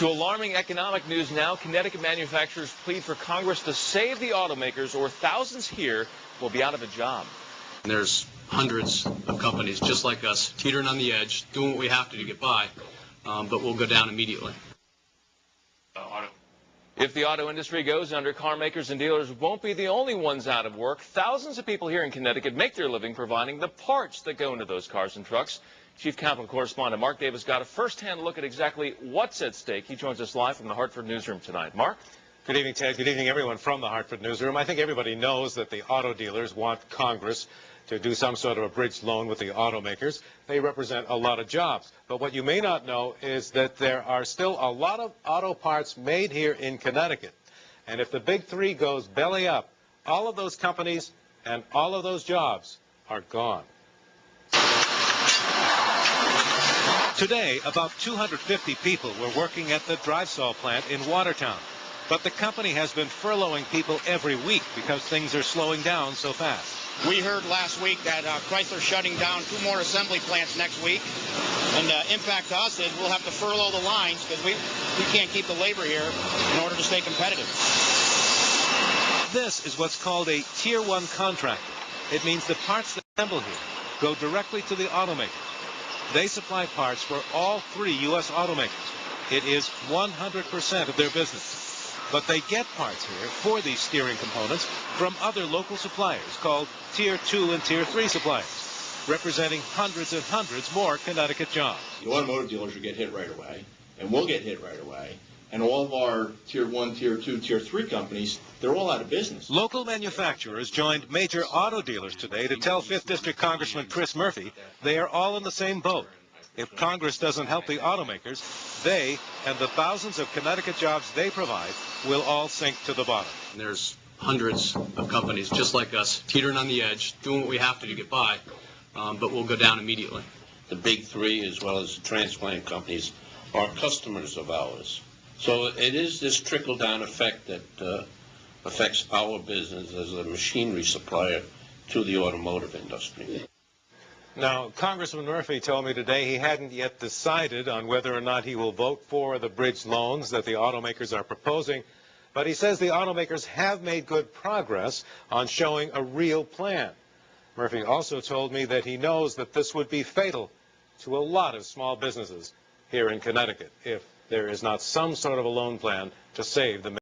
To alarming economic news now, Connecticut manufacturers plead for Congress to save the automakers, or thousands here will be out of a job. There's hundreds of companies just like us teetering on the edge, doing what we have to get by, but we'll go down immediately. If the auto industry goes under, car makers and dealers won't be the only ones out of work. Thousands of people here in Connecticut make their living providing the parts that go into those cars and trucks. Chief Capital Correspondent Mark Davis got a first-hand look at exactly what's at stake. He joins us live from the Hartford newsroom tonight. Mark? Good evening, Ted. Good evening, everyone from the Hartford newsroom. I think everybody knows that the auto dealers want Congress to do some sort of a bridge loan with the automakers. They represent a lot of jobs. But what you may not know is that there are still a lot of auto parts made here in Connecticut. And if the big three goes belly up, all of those companies and all of those jobs are gone. Today, about 250 people were working at the Drivesol plant in Watertown. But the company has been furloughing people every week because things are slowing down so fast. We heard last week that Chrysler's shutting down 2 more assembly plants next week. And the impact to us is we'll have to furlough the lines because we can't keep the labor here in order to stay competitive. This is what's called a Tier 1 contractor. It means the parts that assemble here go directly to the automakers. They supply parts for all 3 U.S. automakers. It is 100% of their business. But they get parts here for these steering components from other local suppliers called Tier 2 and Tier 3 suppliers, representing hundreds and hundreds more Connecticut jobs. The automotive dealers will get hit right away, and we'll get hit right away. And all of our Tier 1, Tier 2, Tier 3 companies, they're all out of business. Local manufacturers joined major auto dealers today to tell 5th District Congressman Chris Murphy they are all in the same boat. If Congress doesn't help the automakers, they and the thousands of Connecticut jobs they provide will all sink to the bottom. There's hundreds of companies just like us teetering on the edge, doing what we have to get by, but we'll go down immediately. The big three, as well as the transplant companies, are customers of ours. So it is this trickle-down effect that affects our business as a machinery supplier to the automotive industry. Now, Congressman Murphy told me today he hadn't yet decided on whether or not he will vote for the bridge loans that the automakers are proposing, but he says the automakers have made good progress on showing a real plan. Murphy also told me that he knows that this would be fatal to a lot of small businesses here in Connecticut if there is not some sort of a loan plan to save the